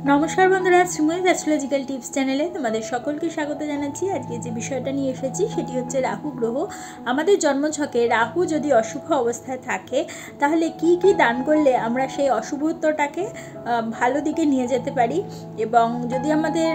নমস্কার বন্ধুরা, Sreemoyee astrological tips চ্যানেলে তোমাদের সকলকে স্বাগত জানাচ্ছি। আজকে যে বিষয়টা নিয়ে এসেছি সেটি হচ্ছে রাহু গ্রহ। আমাদের জন্মছকে রাহু যদি অশুভ অবস্থায় থাকে তাহলে কি কি দান করলে আমরা সেই অশুভত্বটাকে ভালো দিকে নিয়ে যেতে পারি, এবং যদি আমাদের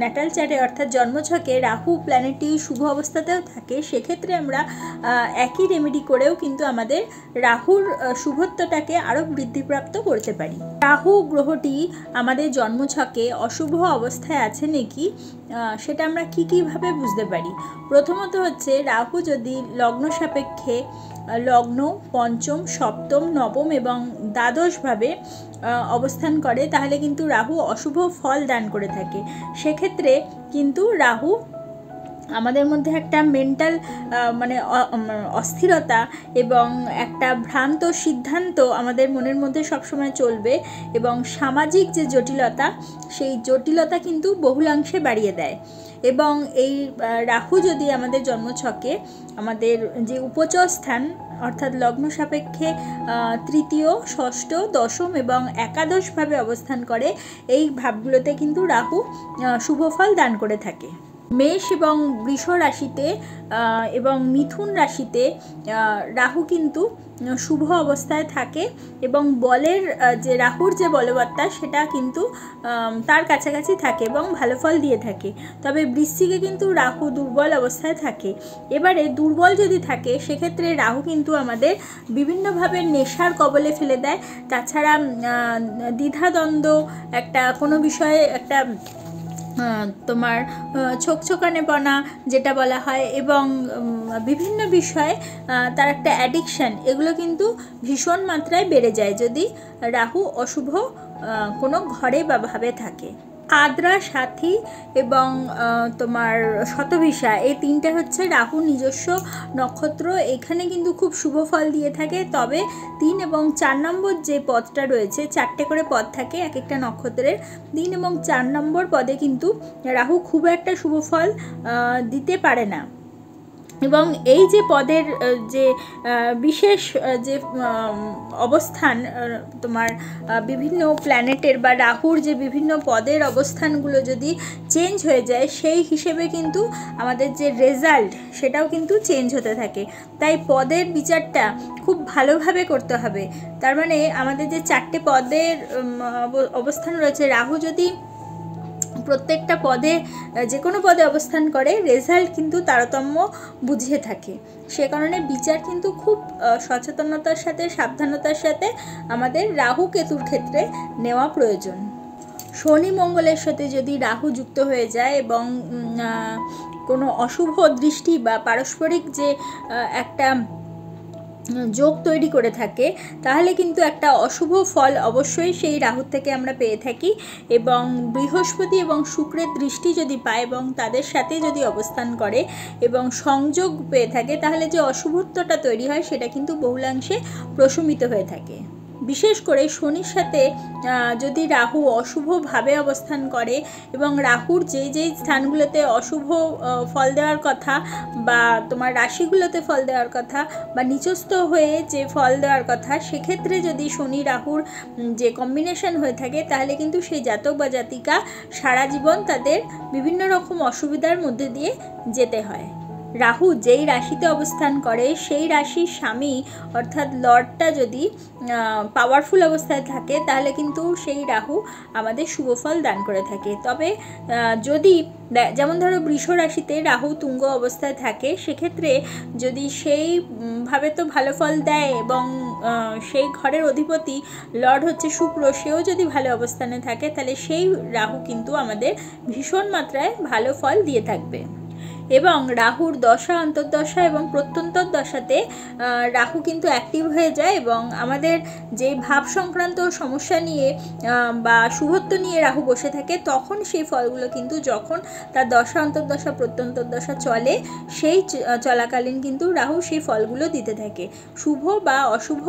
ন্যাটাল চার্টে অর্থাৎ জন্মছকে রাহু প্ল্যানেটটি শুভ অবস্থাতেও থাকে সেক্ষেত্রে আমরা একই রেমেডি করেও কিন্তু আমাদের রাহুর শুভত্বটাকে আরও বৃদ্ধিপ্রাপ্ত করতে পারি। রাহু গ্রহটি আমাদের জন্মছকে অশুভ অবস্থায় আছে নাকি সেটা আমরা কীভাবে বুঝতে পারি। প্রথমত হচ্ছে রাহু যদি লগ্ন সাপেক্ষে লগ্ন, পঞ্চম, সপ্তম, নবম এবং দ্বাদশভাবে অবস্থান করে তাহলে কিন্তু রাহু অশুভ ফল দান করে থাকে। সেক্ষেত্রে কিন্তু রাহু আমাদের মধ্যে একটা মেন্টাল অস্থিরতা এবং একটা ভ্রান্ত সিদ্ধান্ত আমাদের মনের মধ্যে সবসময় চলবে, এবং সামাজিক যে জটিলতা সেই জটিলতা কিন্তু বহুলাংশে বাড়িয়ে দেয়। এবং এই রাহু যদি আমাদের জন্মছকে আমাদের যে উপচর স্থান অর্থাৎ লগ্ন সাপেক্ষে তৃতীয়, ষষ্ঠ, দশম এবং একাদশভাবে অবস্থান করে, এই ভাবগুলোতে কিন্তু রাহু শুভফল দান করে থাকে। মেষ এবং বৃষ রাশিতে এবং মিথুন রাশিতে রাহু কিন্তু শুভ অবস্থায় থাকে এবং বলের যে রাহুর যে বলবত্তা সেটা কিন্তু তার কাছাকাছি থাকে এবং ভালো ফল দিয়ে থাকে। তবে বৃশ্চিকে কিন্তু রাহু দুর্বল অবস্থায় থাকে। এবারে দুর্বল যদি থাকে সেক্ষেত্রে রাহু কিন্তু আমাদের বিভিন্নভাবে নেশার কবলে ফেলে দেয়। তাছাড়া দ্বিধাদ্বন্দ্ব, একটা কোনো বিষয়ে একটা তোমার ছোকছোকানেপনা যেটা বলা হয়, এবং বিভিন্ন বিষয়ে তার একটা অ্যাডিকশান, এগুলো কিন্তু ভীষণ মাত্রায় বেড়ে যায় যদি রাহু অশুভ কোনো ঘরে বা ভাবে থাকে। আদ্রা, সাথী এবং তোমার শতভিষা, এই তিনটে হচ্ছে রাহু নিজস্ব নক্ষত্র। এখানে কিন্তু খুব শুভ ফল দিয়ে থাকে। তবে 3 এবং 4 নম্বর যে পদটা রয়েছে, 4টে করে পদ থাকে এক একটা নক্ষত্রের, 3 এবং 4 নম্বর পদে কিন্তু রাহু খুব একটা শুভ ফল দিতে পারে না। এবং এই যে পদের যে বিশেষ যে অবস্থান তোমার বিভিন্ন প্ল্যানেটের বা রাহুর যে বিভিন্ন পদের অবস্থানগুলো যদি চেঞ্জ হয়ে যায় সেই হিসেবে কিন্তু আমাদের যে রেজাল্ট সেটাও কিন্তু চেঞ্জ হতে থাকে। তাই পদের বিচারটা খুব ভালোভাবে করতে হবে। তার মানে আমাদের যে 4টে পদের অবস্থান রয়েছে, রাহু যদি প্রত্যেকটা পদে যে কোনো পদে অবস্থান করে রেজাল্ট কিন্তু তারতম্য বুঝিয়ে থাকে। সে কারণে বিচার কিন্তু খুব সচেতনতার সাথে, সাবধানতার সাথে আমাদের রাহু কেতুর ক্ষেত্রে নেওয়া প্রয়োজন। শনি মঙ্গলের সাথে যদি রাহু যুক্ত হয়ে যায় এবং কোনো অশুভ দৃষ্টি বা পারস্পরিক যে একটা যোগ তৈরি করে থাকে তাহলে কিন্তু একটা অশুভ ফল অবশ্যই সেই রাহুর থেকে আমরা পেয়ে থাকি। এবং বৃহস্পতি এবং শুক্রের দৃষ্টি যদি পায় এবং তাদের সাথে যদি অবস্থান করে এবং সংযোগ পেয়ে থাকে তাহলে যে অশুভত্বটা তৈরি হয় সেটা কিন্তু বহুলাংশে প্রশমিত হয়ে থাকে। বিশেষ করে শনির সাথে যদি রাহু অশুভভাবে অবস্থান করে এবং রাহুর যেই স্থানগুলোতে অশুভ ফল দেওয়ার কথা বা তোমার রাশিগুলোতে ফল দেওয়ার কথা বা নিচস্থ হয়ে যে ফল দেওয়ার কথা, সেক্ষেত্রে যদি শনি রাহুর যে কম্বিনেশন হয়ে থাকে তাহলে কিন্তু সেই জাতক বা জাতিকা সারা জীবন তাদের বিভিন্ন রকম অসুবিধার মধ্যে দিয়ে যেতে হয়। রাহু যেই রাশিতে অবস্থান করে সেই রাশির স্বামী অর্থাৎ লর্ডটা যদি পাওয়ারফুল অবস্থায় থাকে তাহলে কিন্তু সেই রাহু আমাদের শুভফল দান করে থাকে। তবে যদি যেমন ধরো বৃষ রাশিতে রাহু তুঙ্গ অবস্থায় থাকে সেক্ষেত্রে যদি সেইভাবে তো ভালো ফল দেয় এবং সেই ঘরের অধিপতি লর্ড হচ্ছে শুক্র, সেও যদি ভালো অবস্থানে থাকে তাহলে সেই রাহু কিন্তু আমাদের ভীষণ মাত্রায় ভালো ফল দিয়ে থাকবে। এবং রাহুর দশা, অন্তর্দশা এবং প্রত্যন্তর দশাতে রাহু কিন্তু অ্যাক্টিভ হয়ে যায় এবং আমাদের যে ভাব সংক্রান্ত সমস্যা নিয়ে বা শুভত্ব নিয়ে রাহু বসে থাকে তখন সেই ফলগুলো কিন্তু যখন তার দশা, অন্তর্দশা, প্রত্যন্তর দশা চলে সেই চলাকালীন কিন্তু রাহু সেই ফলগুলো দিতে থাকে। শুভ বা অশুভ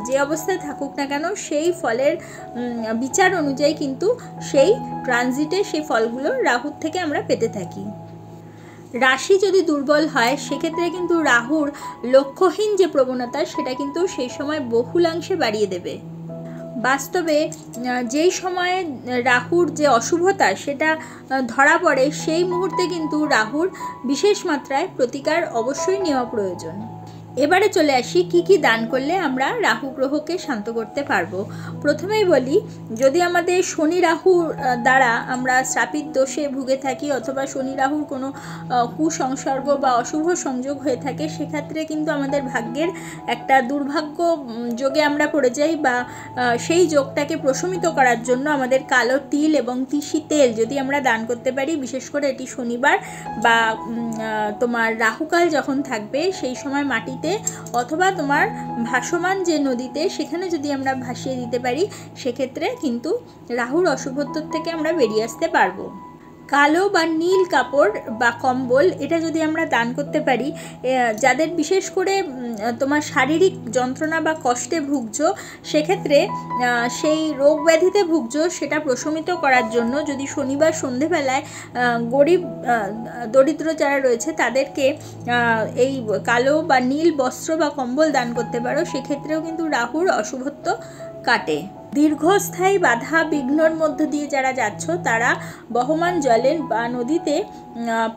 যে অবস্থায় থাকুক না কেন সেই ফলের বিচার অনুযায়ী কিন্তু সেই ট্রানজিটে সেই ফলগুলো রাহুর থেকে আমরা পেতে থাকি। রাশি যদি দুর্বল হয় সেক্ষেত্রে কিন্তু রাহুর লক্ষ্যহীন যে প্রবণতা সেটা কিন্তু সেই সময় বহুলাংশে বাড়িয়ে দেবে। বাস্তবে যেই সময়ে রাহুর যে অশুভতা সেটা ধরা পড়ে, সেই মুহূর্তে কিন্তু রাহুর বিশেষ মাত্রায় প্রতিকার অবশ্যই নেওয়া প্রয়োজন। এবারে চলে আসি কি কি দান করলে আমরা রাহু গ্রহকে শান্ত করতে পারবো। প্রথমেই বলি, যদি আমাদের শনি রাহুর দ্বারা আমরা শ্রাপিত দোষে ভুগে থাকি অথবা শনি রাহুর কোনো কুসংসর্গ বা অশুভ সংযোগ হয়ে থাকে, সেক্ষেত্রে কিন্তু আমাদের ভাগ্যের একটা দুর্ভাগ্য যোগে আমরা পড়ে যাই, বা সেই যোগটাকে প্রশমিত করার জন্য আমাদের কালো তিল এবং তিসি তেল যদি আমরা দান করতে পারি, বিশেষ করে এটি শনিবার বা তোমার রাহুকাল যখন থাকবে সেই সময় মাটিতে অথবা তোমার ভাসমান যে নদীতে সেখানে যদি আমরা ভাসিয়ে দিতে পারি, সেক্ষেত্রে কিন্তু রাহুর অশুভত্ব থেকে আমরা বেরিয়ে আসতে পারবো। কালো বা নীল কাপড় বা কম্বল এটা যদি আমরা দান করতে পারি, যাদের বিশেষ করে তোমার শারীরিক যন্ত্রণা বা কষ্টে ভুগছো, সেক্ষেত্রে সেই রোগ ব্যাধিতে ভুগছো সেটা প্রশমিত করার জন্য যদি শনিবার সন্ধেবেলায় গরিব দরিদ্র যারা রয়েছে তাদেরকে এই কালো বা নীল বস্ত্র বা কম্বল দান করতে পারো, সেক্ষেত্রেও কিন্তু রাহুর অশুভত্ব কাটে। দীর্ঘস্থায়ী বাধা বিঘ্নর মধ্য দিয়ে যারা যাচ্ছ, তারা বহমান জলের বা নদীতে,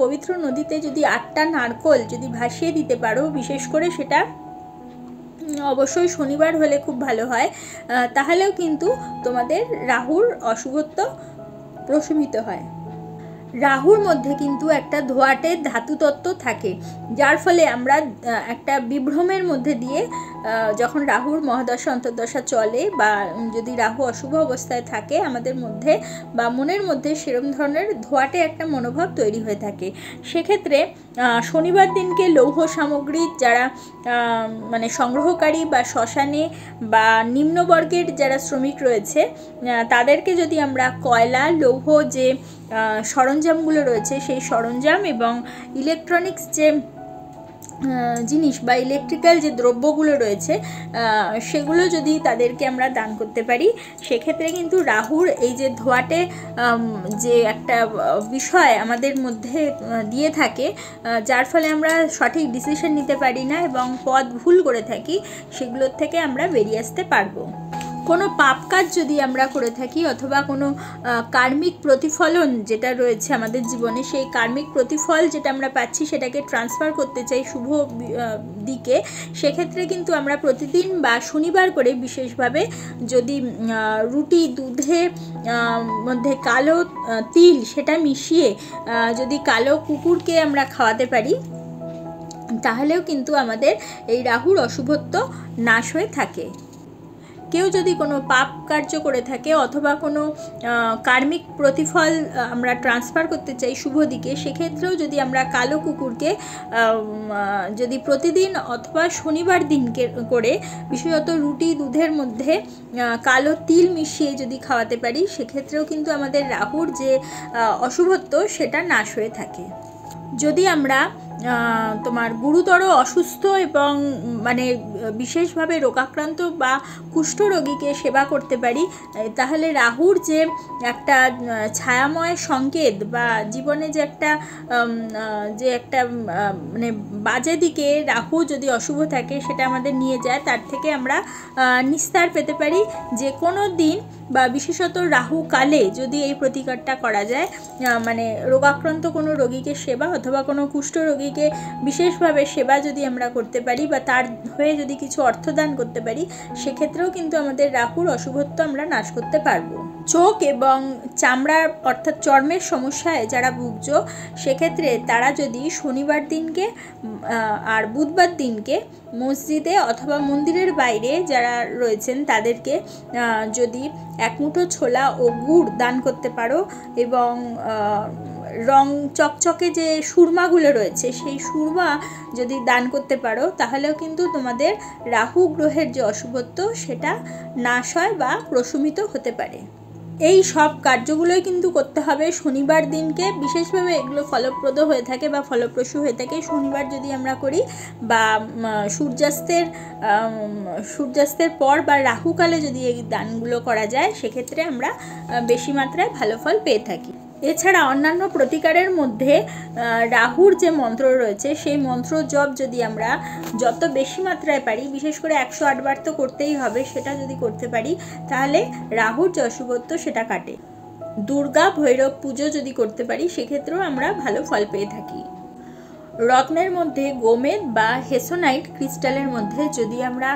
পবিত্র নদীতে যদি 8টা নারকোল যদি ভাসিয়ে দিতে পারো, বিশেষ করে সেটা অবশ্যই শনিবার হলে খুব ভালো হয়, তাহলেও কিন্তু তোমাদের রাহুর অশুভত্ব প্রশমিত হয়। রাহুর মধ্যে কিন্তু একটা ধোঁয়াটে ধাতুতত্ত্ব থাকে, যার ফলে আমরা একটা বিভ্রমের মধ্যে দিয়ে যখন রাহুর মহাদশা অন্তর্দশা চলে বা যদি রাহু অশুভ অবস্থায় থাকে আমাদের মধ্যে বা মনের মধ্যে, সেরকম ধরনের ধোঁয়াটে একটা মনোভাব তৈরি হয়ে থাকে। সেক্ষেত্রে শনিবার দিনকে লৌহ সামগ্রী যারা মানে সংগ্রহকারী বা শ্মশানে বা নিম্নবর্গের যারা শ্রমিক রয়েছে, তাদেরকে যদি আমরা কয়লা, লৌহ যে সরঞ্জামগুলো রয়েছে সেই সরঞ্জাম এবং ইলেকট্রনিক্স যে জিনিস বা ইলেকট্রিক্যাল যে দ্রব্যগুলো রয়েছে সেগুলো যদি তাদেরকে আমরা দান করতে পারি, সেক্ষেত্রে কিন্তু রাহুর এই যে ধোঁয়াটে যে একটা বিষয় আমাদের মধ্যে দিয়ে থাকে, যার ফলে আমরা সঠিক ডিসিশন নিতে পারি না এবং পথ ভুল করে থাকি, সেগুলোর থেকে আমরা বেরিয়ে আসতে পারবো। কোনো পাপ কাজ যদি আমরা করে থাকি অথবা কোনো কার্মিক প্রতিফলন যেটা রয়েছে আমাদের জীবনে, সেই কার্মিক প্রতিফল যেটা আমরা পাচ্ছি সেটাকে ট্রান্সফার করতে চাই শুভ দিকে, সেক্ষেত্রে কিন্তু আমরা প্রতিদিন বা শনিবার করে বিশেষভাবে যদি রুটি দুধে মধ্যে কালো তিল সেটা মিশিয়ে যদি কালো কুকুরকে আমরা খাওয়াতে পারি, তাহলেও কিন্তু আমাদের এই রাহুর অশুভত্ব নাশ হয়ে থাকে। কেউ যদি কোনো পাপ কার্য করে থাকে অথবা কোনো কার্মিক প্রতিফল আমরা ট্রান্সফার করতে চাই শুভ দিকে, সেক্ষেত্রেও যদি আমরা কালো কুকুরকে যদি প্রতিদিন অথবা শনিবার দিনকে করে বিশেষত রুটি দুধের মধ্যে কালো তিল মিশিয়ে যদি খাওয়াতে পারি, সেক্ষেত্রেও কিন্তু আমাদের রাহুর যে অশুভত্ব সেটা নাশ হয়ে থাকে। যদি আমরা তোমার গুরুতর অসুস্থ এবং মানে বিশেষভাবে রোগাক্রান্ত বা কুষ্ঠরোগীকে সেবা করতে পারি, তাহলে রাহুর যে একটা ছায়াময় সংকেত বা জীবনে যে একটা মানে বাজে দিকে রাহু যদি অশুভ থাকে সেটা আমাদের নিয়ে যায়, তার থেকে আমরা নিস্তার পেতে পারি যে কোনো দিন বা বিশেষত রাহু কালে যদি এই প্রতিকারটা করা যায়, মানে রোগাক্রান্ত কোনো রোগীকে সেবা অথবা কোনো কুষ্ঠ রোগীকে বিশেষভাবে সেবা যদি আমরা করতে পারি বা তার হয়ে যদি কিছু অর্থদান করতে পারি, সেক্ষেত্রেও কিন্তু আমাদের রাহুর অশুভত্ব আমরা নাশ করতে পারবো। চোখ এবং চামড়ার অর্থাৎ চর্মের সমস্যায় যারা ভুগছো, সেক্ষেত্রে তারা যদি শনিবার দিনকে আর বুধবার দিনকে মসজিদে অথবা মন্দিরের বাইরে যারা রয়েছেন তাদেরকে যদি এক মুঠো ছোলা ও গুড় দান করতে পারো এবং রং চকচকে যে সুরমাগুলো রয়েছে সেই সুরমা যদি দান করতে পারো, তাহলেও কিন্তু তোমাদের রাহু গ্রহের যে অশুভত্ব সেটা নাশ হয় বা প্রশমিত হতে পারে। এই সব কার্যগুলোই কিন্তু করতে হবে শনিবার দিনকে, বিশেষভাবে এগুলো ফলপ্রদ হয়ে থাকে বা ফলপ্রসূ হয়ে থাকে শনিবার যদি আমরা করি, বা সূর্যাস্তের পর বা রাহুকালে যদি এই দানগুলো করা যায়, সেক্ষেত্রে আমরা বেশি মাত্রায় ভালো ফল পেয়ে থাকি। এছাড়া অন্যান্য প্রতিকারের মধ্যে রাহুর যে মন্ত্র রয়েছে সেই মন্ত্র জপ যদি আমরা যত বেশি মাত্রায় পারি, বিশেষ করে 108 বার তো করতেই হবে, সেটা যদি করতে পারি তাহলে রাহুর যে অশুভত্ব সেটা কাটে। দুর্গা ভৈরব পুজো যদি করতে পারি সেক্ষেত্রেও আমরা ভালো ফল পেয়ে থাকি। রত্নের মধ্যে গোমেদ বা হেসোনাইট ক্রিস্টালের মধ্যে যদি আমরা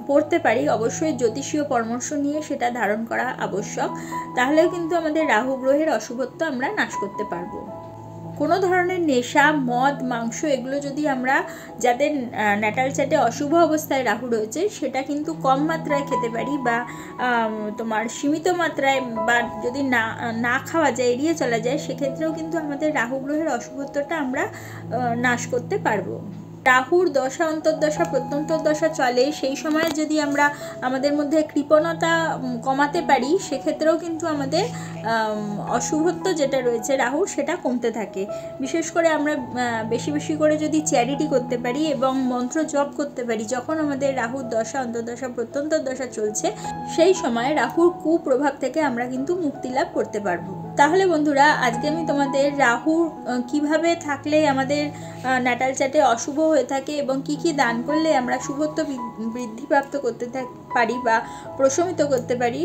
পড়তে পারি, অবশ্যই জ্যোতিষীয় পরামর্শ নিয়ে সেটা ধারণ করা আবশ্যক, তাহলেও কিন্তু আমাদের রাহু গ্রহের অশুভত্ব আমরা নাশ করতে পারবো। কোনো ধরনের নেশা, মদ, মাংস এগুলো যদি আমরা, যাদের ন্যাটাল চার্টে অশুভ অবস্থায় রাহু রয়েছে, সেটা কিন্তু কম মাত্রায় খেতে পারি বা তোমার সীমিত মাত্রায়, বা যদি না খাওয়া যায়, এড়িয়ে চলা যায়, সেক্ষেত্রেও কিন্তু আমাদের রাহু গ্রহের অশুভত্বটা আমরা নাশ করতে পারবো। রাহুর দশা, অন্তর্দশা, প্রত্যন্তর্দশা চলে, সেই সময় যদি আমরা আমাদের মধ্যে কৃপণতা কমাতে পারি, সেক্ষেত্রেও কিন্তু আমাদের অশুভত্ব যেটা রয়েছে রাহুর সেটা কমতে থাকে। বিশেষ করে আমরা বেশি বেশি করে যদি চ্যারিটি করতে পারি এবং মন্ত্র জপ করতে পারি, যখন আমাদের রাহুর দশা, অন্তর্দশা, প্রত্যন্তর্দশা চলছে, সেই সময় রাহুর কুপ্রভাব থেকে আমরা কিন্তু মুক্তি লাভ করতে পারবো। তাহলে বন্ধুরা, আজকে আমি তোমাদের রাহু কিভাবে থাকলে আমাদের ন্যাটাল চার্টে অশুভ হয়ে থাকে এবং কি কি দান করলে আমরা শুভত্ব বৃদ্ধিপ্রাপ্ত করতে পারি বা প্রশমিত করতে পারি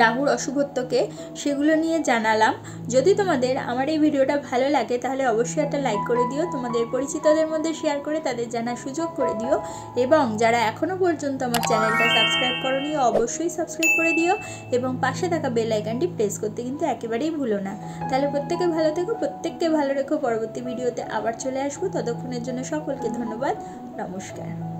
রাহুর অশুভত্বকে, সেগুলো নিয়ে জানালাম। যদি তোমাদের আমার এই ভিডিওটা ভালো লাগে তাহলে অবশ্যই একটা লাইক করে দিও, তোমাদের পরিচিতদের মধ্যে শেয়ার করে তাদের জানার সুযোগ করে দিও, এবং যারা এখনও পর্যন্ত আমার চ্যানেলটা সাবস্ক্রাইব করোনি অবশ্যই সাবস্ক্রাইব করে দিও, এবং পাশে থাকা বেল আইকনটি প্রেস করতে কিন্তু একেবারেই ভুলো না। তাহলে প্রত্যেকে ভালো থেকো, প্রত্যেককে ভালো রেখো। পরবর্তী ভিডিওতে আবার চলে আসবো, ততক্ষণের জন্য সকলকে ধন্যবাদ, নমস্কার।